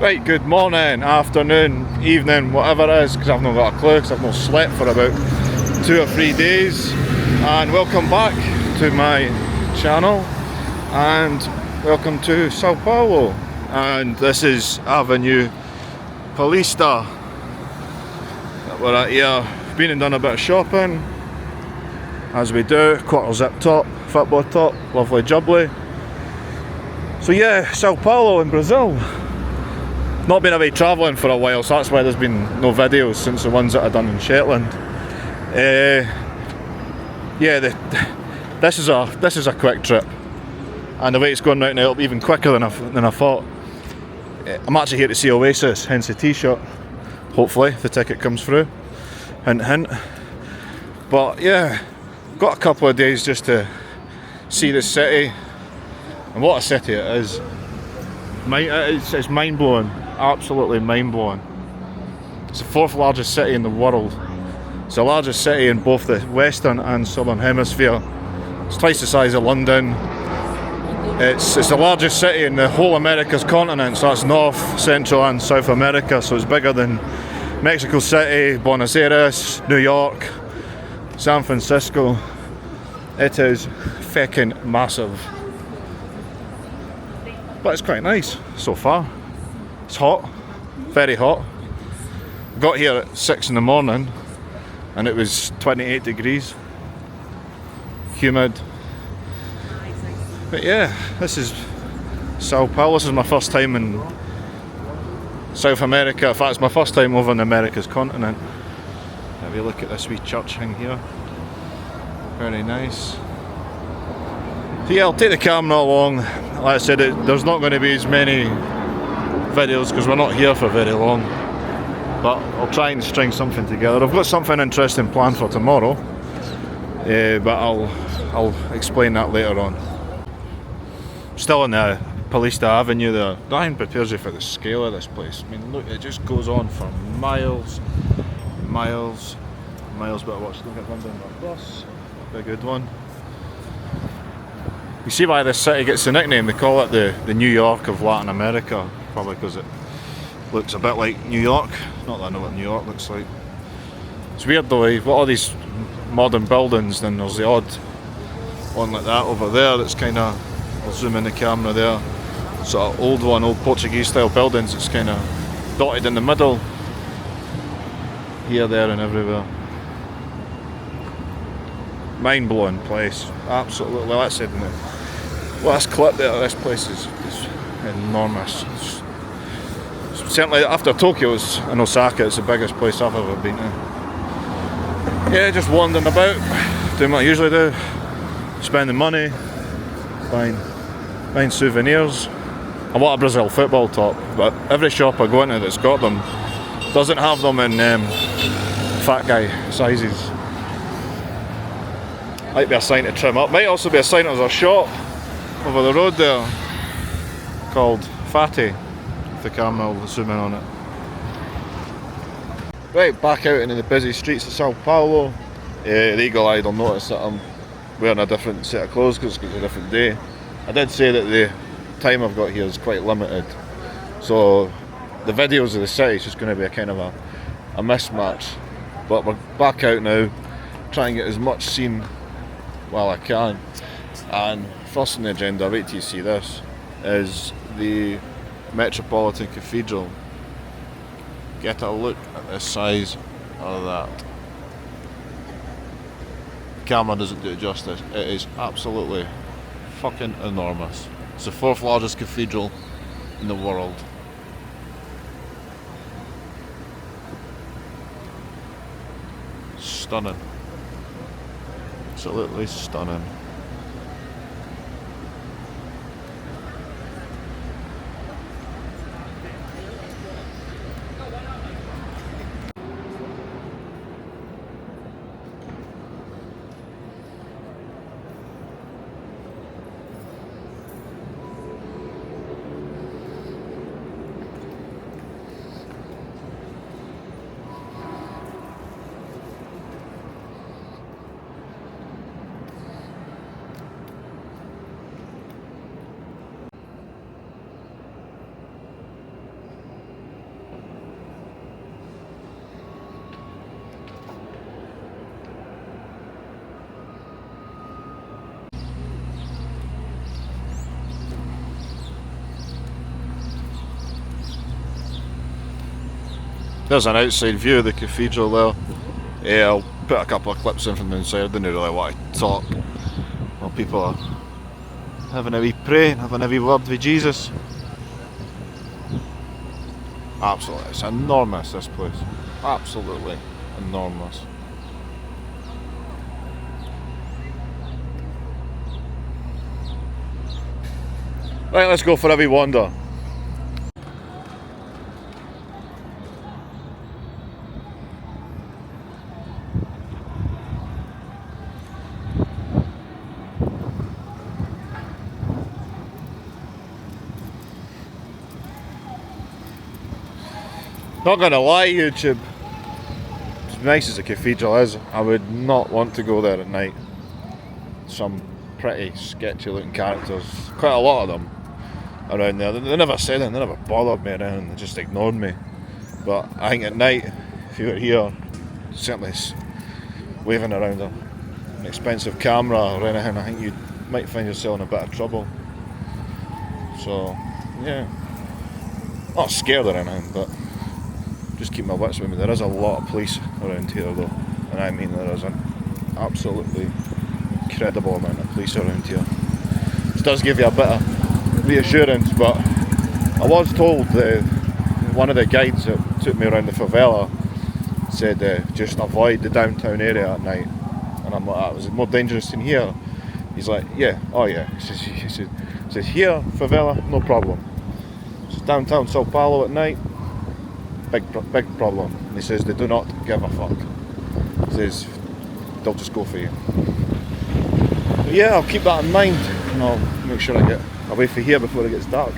Right, good morning, afternoon, evening, whatever it is, because I've not got a clue, because I've not slept for about 2 or 3 days. And welcome back to my channel, and welcome to Sao Paulo. And this is Avenue Paulista. We're at here, been and done a bit of shopping, as we do, quarter zip top, football top, lovely jubbly. So yeah, Sao Paulo in Brazil. Not been away travelling for a while, so that's why there's been no videos since the ones that I've done in Shetland. This is a quick trip, and the way it's going right now, it'll be even quicker than I thought. I'm actually here to see Oasis, hence the t-shirt. Hopefully the ticket comes through. Hint hint. But yeah, got a couple of days just to see the city, and what a city it is. It's mind-blowing, absolutely mind-blowing. It's the 4th largest city in the world. It's the largest city in both the Western and Southern Hemisphere. It's twice the size of London. It's the largest city in the whole America's continent, so that's North, Central and South America, so it's bigger than Mexico City, Buenos Aires, New York, San Francisco. It is feckin' massive. But it's quite nice so far. It's hot, very hot. Got here at 6 in the morning and it was 28 degrees. Humid. But yeah, this is Sao Paulo. This is my first time in South America. In fact, it's my first time over in America's continent. Have a look at this wee church thing here. Very nice. So yeah, I'll take the camera along. Like I said, there's not going to be as many videos because we're not here for very long, but I'll try and string something together. I've got something interesting planned for tomorrow, but I'll explain that later on. Still on the Paulista Avenue there. Nothing prepares you for the scale of this place. I mean, look, it just goes on for miles, miles, miles. Better watch, don't get run down by a bus. Be a good one. You see why this city gets the nickname. They call it the New York of Latin America, probably because it looks a bit like New York. Not that I know what New York looks like. It's weird though, you've got all these modern buildings, then there's the odd one like that over there that's kind of, I'll zoom in the camera there, sort of old Portuguese style buildings. It's kind of dotted in the middle, here, there and everywhere. Mind-blowing place, absolutely. Like I said in the last clip there, this place is enormous. It's certainly after Tokyo and Osaka, it's the biggest place I've ever been to. Yeah, just wandering about, doing what I usually do, spending money, buying souvenirs. I want a Brazil football top, but every shop I go into that's got them doesn't have them in fat guy sizes. Might be a sign to trim up. Might also be a sign there's a shop over the road there called Fatty. If the camera will zoom in on it. Right, back out into the busy streets of Sao Paulo. The eagle eye will notice that I'm wearing a different set of clothes because it's a different day. I did say that the time I've got here is quite limited, so the videos of the city is just going to be a kind of a mismatch. But we're back out now, trying to get as much seen while I can. And first on the agenda, wait till you see this, is the Metropolitan Cathedral. Get a look at the size of that. The camera doesn't do it justice. It is absolutely fucking enormous. It's the 4th largest cathedral in the world. Stunning. Absolutely stunning. There's an outside view of the cathedral there. Yeah, I'll put a couple of clips in from the inside. I didn't really want to talk while people are having a wee pray, having a wee word with Jesus. Absolutely, it's enormous, this place. Absolutely enormous. Right, let's go for a wee wander. Not gonna lie, YouTube, as nice as the cathedral is, I would not want to go there at night. Some pretty sketchy looking characters, quite a lot of them around there. They never said anything, they never bothered me or anything, they just ignored me. But I think at night, if you were here, certainly waving around an expensive camera or anything, I think you might find yourself in a bit of trouble. So, yeah, not scared or anything, but just keep my wits with me. There is a lot of police around here though, and I mean there is an absolutely incredible amount of police around here. This does give you a bit of reassurance, but I was told that one of the guides that took me around the favela said just avoid the downtown area at night, and I'm like, was it more dangerous in here? He's like, yeah, oh yeah, he says here, favela, no problem. It's downtown Sao Paulo at night, big problem. And he says they do not give a fuck. He says they'll just go for you. But yeah, I'll keep that in mind, and I'll make sure I get away from here before it gets dark.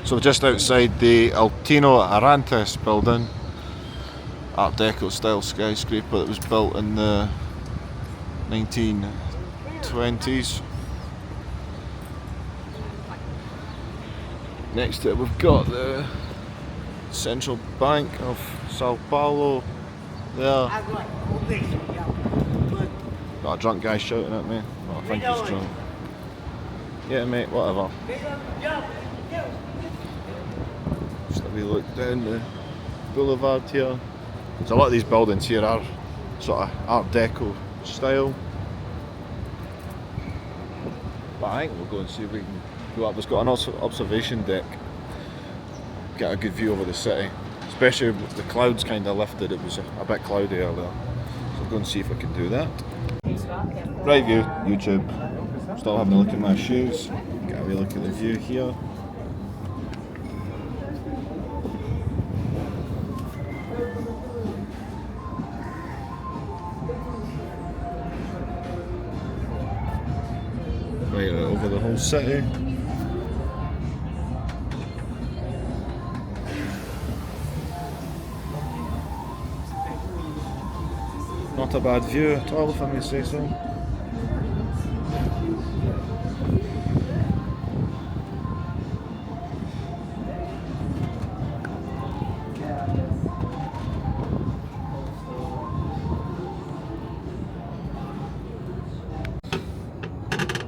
So just outside the Altino Arantes building, Art Deco style skyscraper that was built in the 1920s. Next to it we've got the Central Bank of Sao Paulo there. Got a drunk guy shouting at me. Oh, I think he's drunk. Yeah mate, whatever. Just a wee look down the boulevard here. So a lot of these buildings here are sort of Art Deco style. But I think we'll go and see if we can go up. It's got an observation deck. Get a good view over the city. Especially with the clouds kind of lifted, it was a bit cloudy earlier. So I'll go and see if I can do that. Right view, YouTube. Still having a look at my shoes. Get a wee look at the view here. Right over the whole city. Not a bad view at all, if I may say so.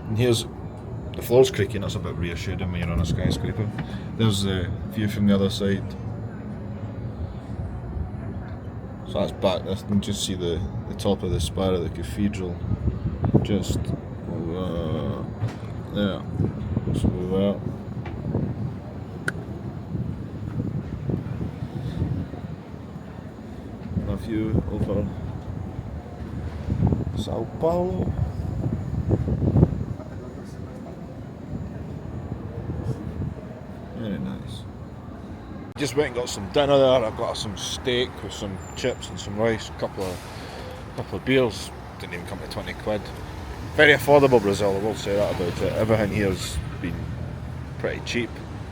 And here's the floor's creaking, that's a bit reassuring when you're on a skyscraper. There's the view from the other side. So that's back, you can just see the top of the spire of the cathedral. Just there. So there. A view over Sao Paulo. Very nice. Just went and got some dinner there. I got some steak with some chips and some rice, a couple of beers. Didn't even come to 20 quid. Very affordable Brazil, I will say that about it. Everything here's been pretty cheap.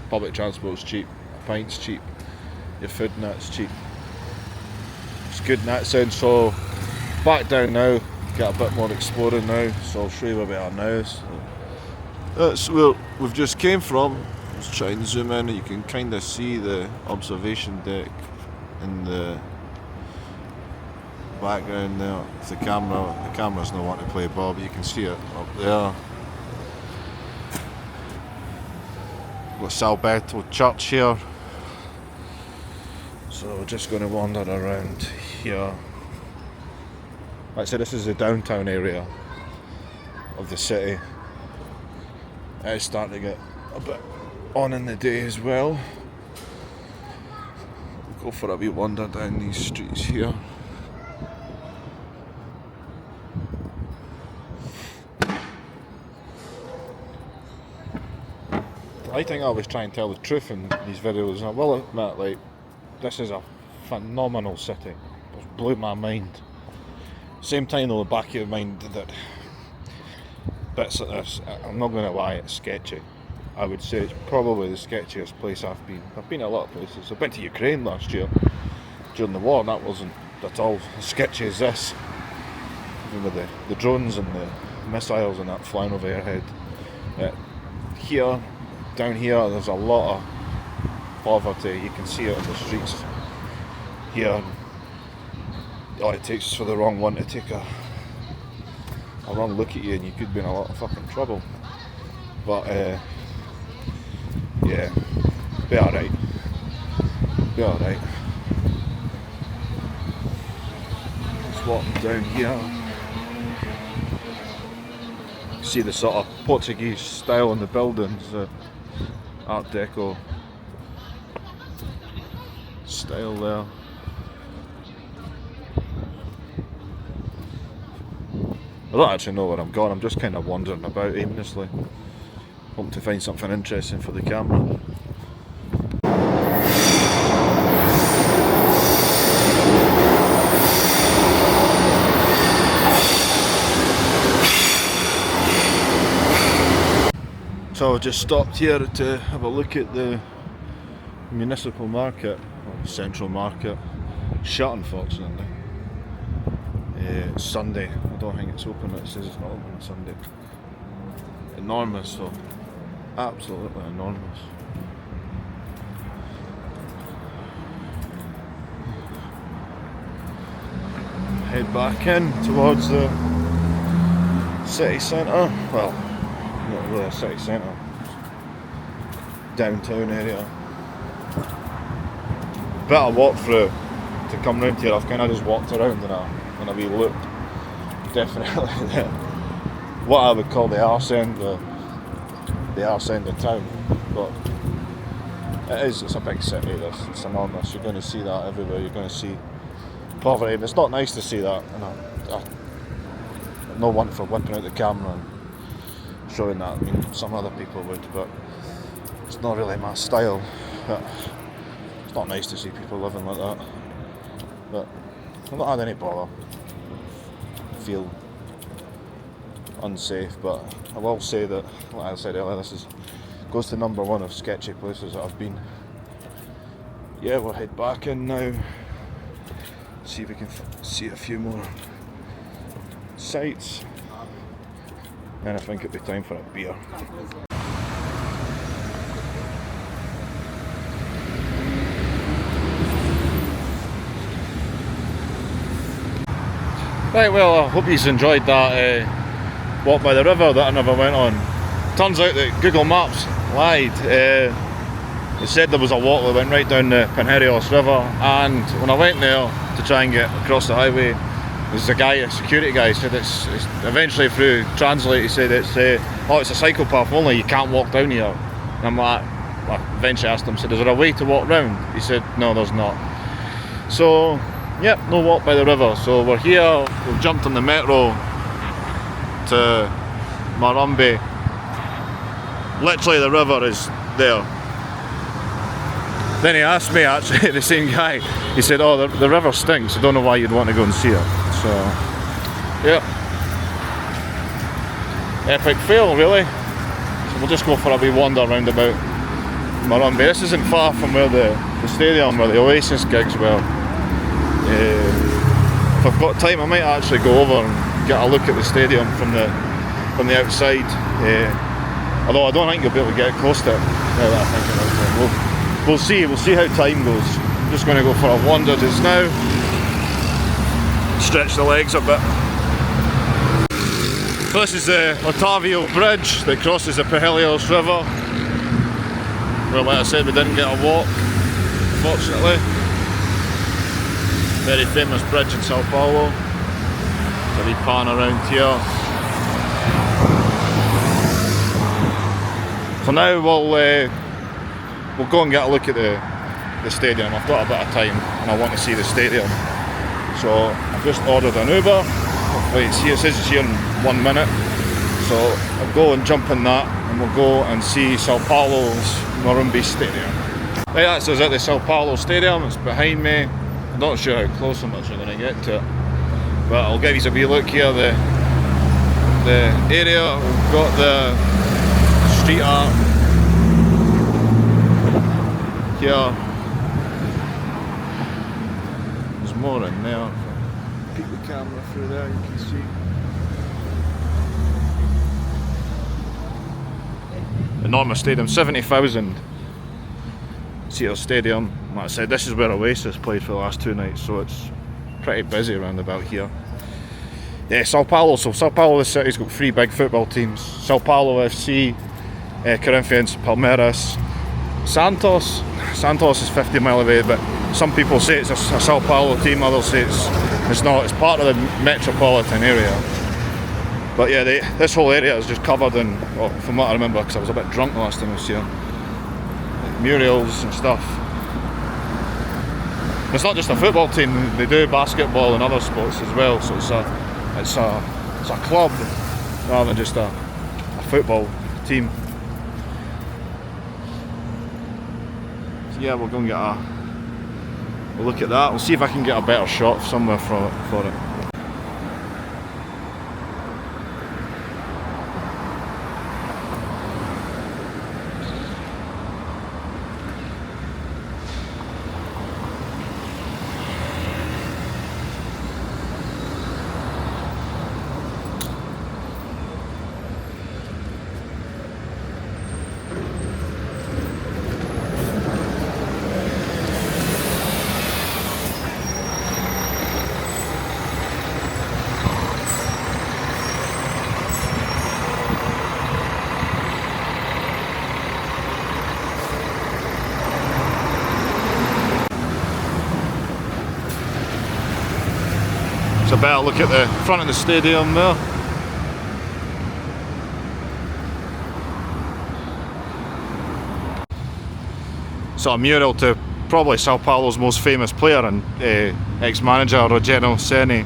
Public transport's cheap, pint's cheap, your food and that's cheap. It's good in that sense. So back down now, get a bit more exploring now, so I'll show you where we are now. So that's where we've just came from. Let's try and zoom in, you can kind of see the observation deck and the background there. If the camera's not wanting to play ball, but you can see it up there. We've got Sao Paulo Church here. So we're just going to wander around here. Like I said, this is the downtown area of the city. It's starting to get a bit on in the day as well. We'll go for a wee wander down these streets here. I think I always try and tell the truth in these videos, and I will admit, like, this is a phenomenal city. It blew my mind. Same time though, the back of your mind that bits like this, I'm not going to lie, it's sketchy. I would say it's probably the sketchiest place I've been. I've been a lot of places. I've been to Ukraine last year during the war, and that wasn't at all as sketchy as this. Even with the drones and the missiles and that flying over your head. Here, down here, there's a lot of poverty. You can see it on the streets here. All it takes is for the wrong one to take a wrong look at you, and you could be in a lot of fucking trouble. But yeah, be alright. Be alright. Just walking down here. See the sort of Portuguese style in the buildings, Art Deco style there. I don't actually know where I'm going, I'm just kind of wandering about aimlessly, hoping to find something interesting for the camera. So I just stopped here to have a look at the Municipal Market, or Central Market. Shut, unfortunately. It's Sunday. I don't think it's open. It says it's not open on Sunday. Enormous, though. Absolutely enormous. Head back in towards the city centre. Well, not really a city centre. Downtown area. Bit of walk through to come round here. I've kind of just walked around and a wee look. Definitely what I would call the arse end of town, but it's a big city. It's enormous. You're going to see that everywhere. You're going to see poverty, and it's not nice to see that. And I'm no one for whipping out the camera and showing that. I mean, some other people would, but it's not really my style. But it's not nice to see people living like that. But I've not had any bother. Feel unsafe, but I will say that, like I said earlier, this goes to number one of sketchy places that I've been. Yeah, we'll head back in now, see if we can see a few more sights, and I think it'll be time for a beer. Right, well, I hope you've enjoyed that walk by the river that I never went on. Turns out that Google Maps lied. It said there was a walk that went right down the Pinheiros River, and when I went there to try and get across the highway, there's a security guy, said it's eventually through Translate, he said it's a cycle path only, you can't walk down here. And I'm like, well, eventually asked him, said, is there a way to walk round? He said, no, there's not. So, yep, no walk by the river. So we're here, we've jumped on the metro to Marumbi. Literally the river is there. Then he asked me, actually, the same guy, he said, oh, the river stinks, I don't know why you'd want to go and see it. So, yeah. Epic fail, really. So we'll just go for a wee wander round about Marumbi. This isn't far from where the stadium, where the Oasis gigs were. If I've got time, I might actually go over and get a look at the stadium from the outside. Although I don't think you'll be able to get close to it. Now that I think about it. We'll see how time goes. I'm just going to go for a wander just now. stretch the legs a bit. So this is the Otavio Bridge that crosses the Pajelios River. Well, like I said, we didn't get a walk, fortunately. Very famous bridge in Sao Paulo. So we pan around here. So now we'll go and get a look at the stadium. I've got a bit of time and I want to see the stadium. So I've just ordered an Uber. Hopefully it's here. It says it's here in 1 minute. So I'll go and jump in that and we'll go and see Sao Paulo's Morumbi Stadium. Right, that's us at the Sao Paulo Stadium. It's behind me. I'm not sure how close I'm actually going to get to it, but I'll give you a wee look here. The area, we've got the street art here. There's more in there. Peek the camera through there, you can see. Enormous stadium, 70,000 seater stadium. Like I said, this is where Oasis played for the last 2 nights, so it's pretty busy around about here. Yeah, Sao Paulo. So Sao Paulo, the city's got 3 big football teams: Sao Paulo FC, Corinthians, Palmeiras, Santos. Santos is 50 miles away, but some people say it's a Sao Paulo team, others say it's not. It's part of the metropolitan area. But yeah, this whole area is just covered in, well, from what I remember, because I was a bit drunk the last time I was here, like murals and stuff. And it's not just a football team; they do basketball and other sports as well. So it's a club rather than just a football team. So yeah, we'll go and we'll look at that. We'll see if I can get a better shot somewhere for it. A better look at the front of the stadium there. So a mural to probably Sao Paulo's most famous player and ex-manager Rogério Ceni.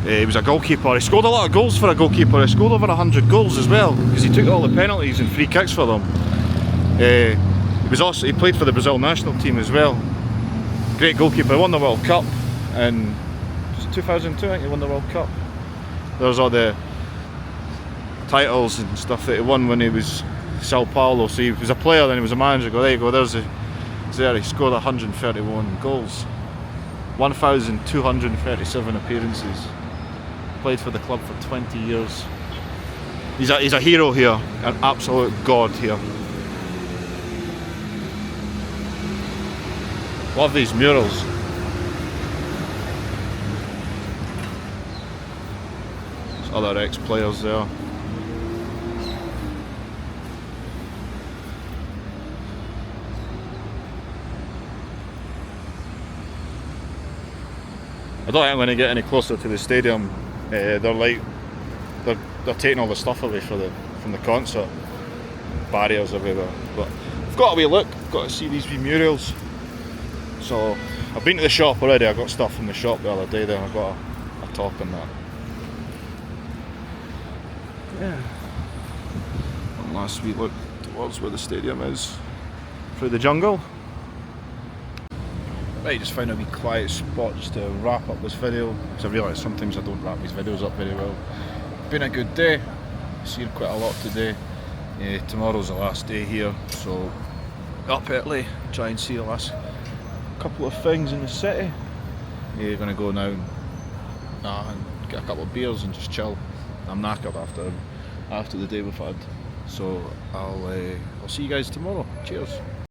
He was a goalkeeper. He scored a lot of goals for a goalkeeper. He scored over 100 goals as well because he took all the penalties and free kicks for them. He played for the Brazil national team as well. Great goalkeeper. He won the World Cup in 2002, I think he won the World Cup. There's all the titles and stuff that he won when he was Sao Paulo. So he was a player, then he was a manager. Go, there you go, there. He scored 131 goals, 1,237 appearances. Played for the club for 20 years. He's a hero here, an absolute god here. Love these murals. Other ex-players there. I don't think I'm going to get any closer to the stadium. They're taking all the stuff away from the concert. Barriers everywhere. But I've got a wee look. I've got to see these wee murals. So I've been to the shop already. I got stuff from the shop the other day there. I got a top and that. Yeah. One last wee look towards where the stadium is through the jungle. Right, just found a wee quiet spot just to wrap up this video because I realise sometimes I don't wrap these videos up very well. Been a good day. Seen quite a lot today. Tomorrow's the last day here, so up early, try and see the last couple of things in the city. Going to go now and get a couple of beers and just chill. I'm knackered after the day we've had, so I'll see you guys tomorrow. Cheers.